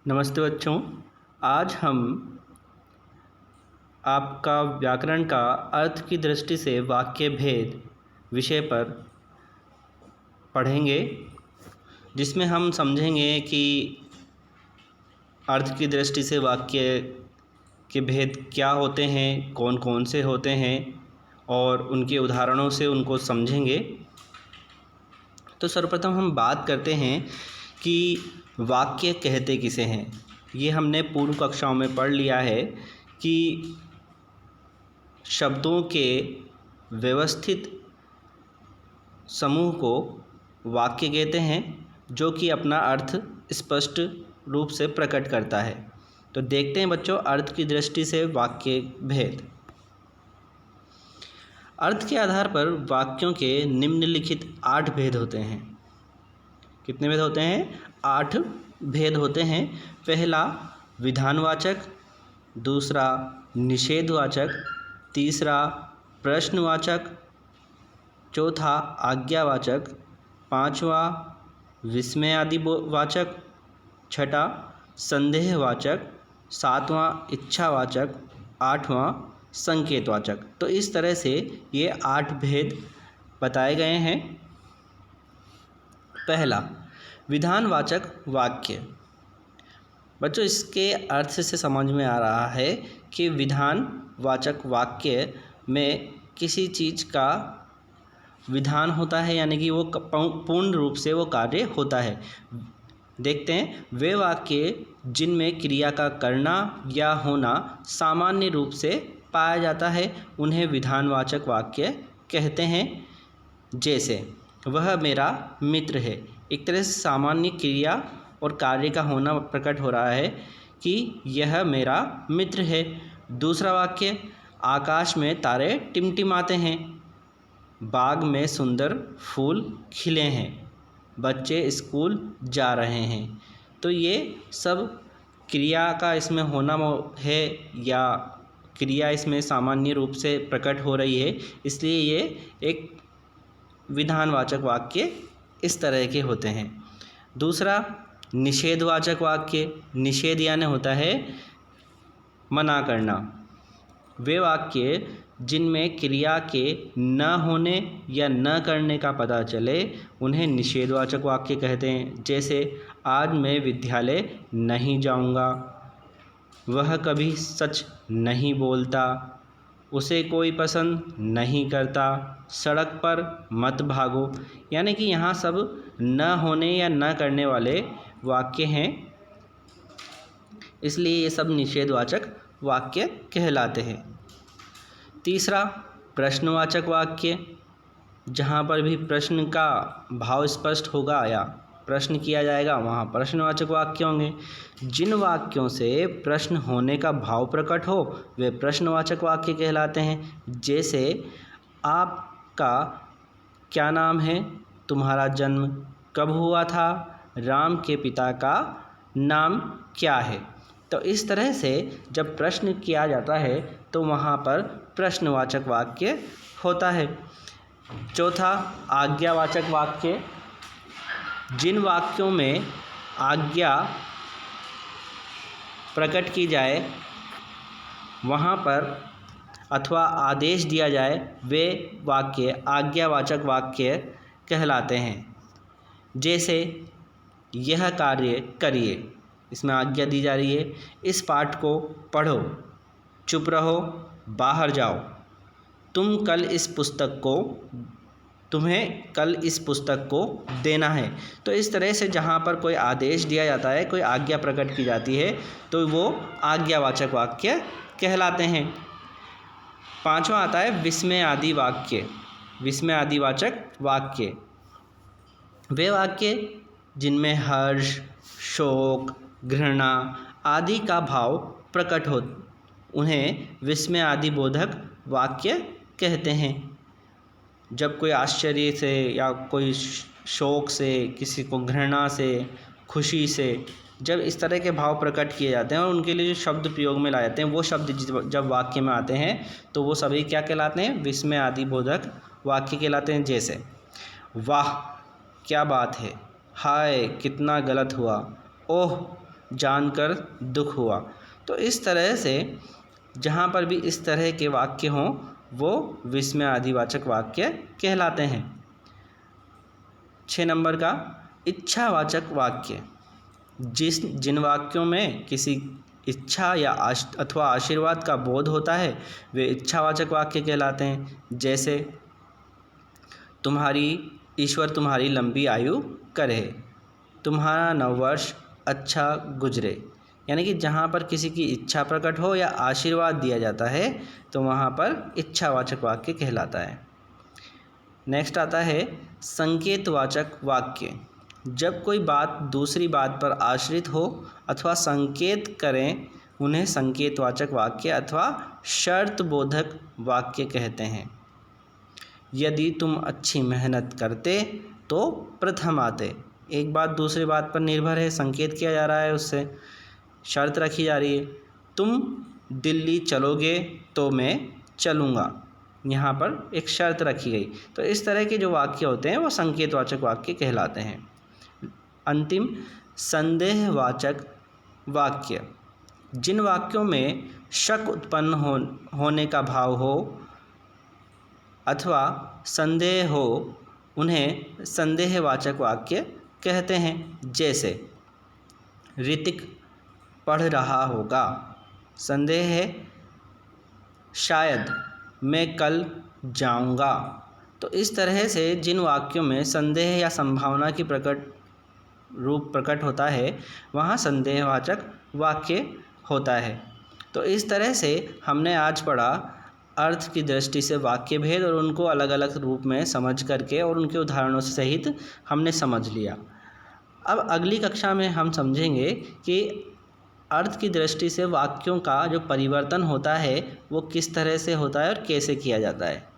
नमस्ते बच्चों। आज हम आपका व्याकरण का अर्थ की दृष्टि से वाक्य भेद विषय पर पढ़ेंगे, जिसमें हम समझेंगे कि अर्थ की दृष्टि से वाक्य के भेद क्या होते हैं, कौन कौन से होते हैं और उनके उदाहरणों से उनको समझेंगे। तो सर्वप्रथम हम बात करते हैं कि वाक्य कहते किसे हैं। ये हमने पूर्व कक्षाओं में पढ़ लिया है कि शब्दों के व्यवस्थित समूह को वाक्य कहते हैं, जो कि अपना अर्थ स्पष्ट रूप से प्रकट करता है। तो देखते हैं बच्चों अर्थ की दृष्टि से वाक्य भेद। अर्थ के आधार पर वाक्यों के निम्नलिखित 8 भेद होते हैं। कितने भेद होते हैं? 8 भेद होते हैं। पहला विधानवाचक, दूसरा निषेधवाचक, तीसरा प्रश्नवाचक, चौथा आज्ञावाचक, पांचवा विस्मयादि वाचक, छठा संदेहवाचक, सातवां इच्छावाचक, आठवां संकेतवाचक। तो इस तरह से ये 8 भेद बताए गए हैं। पहला विधानवाचक वाक्य। बच्चों इसके अर्थ से समझ में आ रहा है कि विधानवाचक वाक्य में किसी चीज़ का विधान होता है, यानी कि वो पूर्ण रूप से वो कार्य होता है। देखते हैं वे वाक्य जिनमें क्रिया का करना या होना सामान्य रूप से पाया जाता है, उन्हें विधानवाचक वाक्य कहते हैं। जैसे वह मेरा मित्र है। एक तरह से सामान्य क्रिया और कार्य का होना प्रकट हो रहा है कि यह मेरा मित्र है। दूसरा वाक्य आकाश में तारे टिमटिमाते हैं, बाग में सुंदर फूल खिले हैं, बच्चे स्कूल जा रहे हैं। तो ये सब क्रिया का इसमें होना है या क्रिया इसमें सामान्य रूप से प्रकट हो रही है, इसलिए ये एक विधानवाचक वाक्य इस तरह के होते हैं। दूसरा निषेधवाचक वाक्य। निषेध यानी होता है मना करना। वे वाक्य जिनमें क्रिया के न होने या न करने का पता चले, उन्हें निषेधवाचक वाक्य कहते हैं। जैसे आज मैं विद्यालय नहीं जाऊंगा, वह कभी सच नहीं बोलता, उसे कोई पसंद नहीं करता, सड़क पर मत भागो। यानी कि यहाँ सब न होने या न करने वाले वाक्य हैं, इसलिए ये सब निषेधवाचक वाक्य कहलाते हैं। तीसरा प्रश्नवाचक वाक्य। जहाँ पर भी प्रश्न का भाव स्पष्ट होगा या प्रश्न किया जाएगा, वहाँ प्रश्नवाचक वाक्य होंगे। जिन वाक्यों से प्रश्न होने का भाव प्रकट हो, वे प्रश्नवाचक वाक्य कहलाते हैं। जैसे आपका क्या नाम है, तुम्हारा जन्म कब हुआ था, राम के पिता का नाम क्या है। तो इस तरह से जब प्रश्न किया जाता है तो वहाँ पर प्रश्नवाचक वाक्य होता है। चौथा आज्ञावाचक वाक्य। जिन वाक्यों में आज्ञा प्रकट की जाए, वहाँ पर अथवा आदेश दिया जाए, वे वाक्य आज्ञावाचक वाक्य कहलाते हैं। जैसे यह कार्य करिए, इसमें आज्ञा दी जा रही है। इस पाठ को पढ़ो, चुप रहो, बाहर जाओ, तुम्हें कल इस पुस्तक को देना है। तो इस तरह से जहाँ पर कोई आदेश दिया जाता है, कोई आज्ञा प्रकट की जाती है, तो वो आज्ञावाचक वाक्य कहलाते हैं। पांचवा आता है विस्मय आदि वाक्य। विस्मय आदि वाचक वाक्य वे वाक्य जिनमें हर्ष, शोक, घृणा आदि का भाव प्रकट हो, उन्हें विस्मय आदि बोधक वाक्य कहते हैं। जब कोई आश्चर्य से या कोई शोक से, किसी को घृणा से, खुशी से, जब इस तरह के भाव प्रकट किए जाते हैं और उनके लिए जो शब्द प्रयोग में लाए जाते हैं, वो शब्द जब वाक्य में आते हैं तो वो सभी क्या कहलाते हैं? विस्मय आदि बोधक वाक्य कहलाते हैं। जैसे वाह क्या बात है, हाय कितना गलत हुआ, ओह जानकर दुख हुआ। तो इस तरह से जहाँ पर भी इस तरह के वाक्य हों वो विस्मय आदिवाचक वाक्य कहलाते हैं। 6 नंबर का इच्छावाचक वाक्य। जिन वाक्यों में किसी इच्छा या अथवा आशीर्वाद का बोध होता है वे इच्छावाचक वाक्य कहलाते हैं। जैसे ईश्वर तुम्हारी लंबी आयु करे, तुम्हारा नववर्ष अच्छा गुजरे। यानी कि जहाँ पर किसी की इच्छा प्रकट हो या आशीर्वाद दिया जाता है तो वहाँ पर इच्छावाचक वाक्य कहलाता है। नेक्स्ट आता है संकेतवाचक वाक्य। जब कोई बात दूसरी बात पर आश्रित हो अथवा संकेत करें उन्हें संकेतवाचक वाक्य अथवा शर्तबोधक वाक्य कहते हैं। यदि तुम अच्छी मेहनत करते तो प्रथम आते। एक बात दूसरी बात पर निर्भर है, संकेत किया जा रहा है, उससे शर्त रखी जा रही है। तुम दिल्ली चलोगे तो मैं चलूँगा, यहाँ पर एक शर्त रखी गई। तो इस तरह के जो वाक्य होते हैं वो संकेतवाचक वाक्य कहलाते हैं। अंतिम संदेहवाचक वाक्य। जिन वाक्यों में शक उत्पन्न होने का भाव हो अथवा संदेह हो उन्हें संदेहवाचक वाक्य कहते हैं। जैसे ऋतिक पढ़ रहा होगा, संदेह है शायद मैं कल जाऊंगा। तो इस तरह से जिन वाक्यों में संदेह या संभावना की प्रकट होता है वहाँ संदेहवाचक वाक्य होता है। तो इस तरह से हमने आज पढ़ा अर्थ की दृष्टि से वाक्य भेद और उनको अलग अलग रूप में समझ करके और उनके उदाहरणों से सहित हमने समझ लिया। अब अगली कक्षा में हम समझेंगे कि अर्थ की दृष्टि से वाक्यों का जो परिवर्तन होता है वो किस तरह से होता है और कैसे किया जाता है।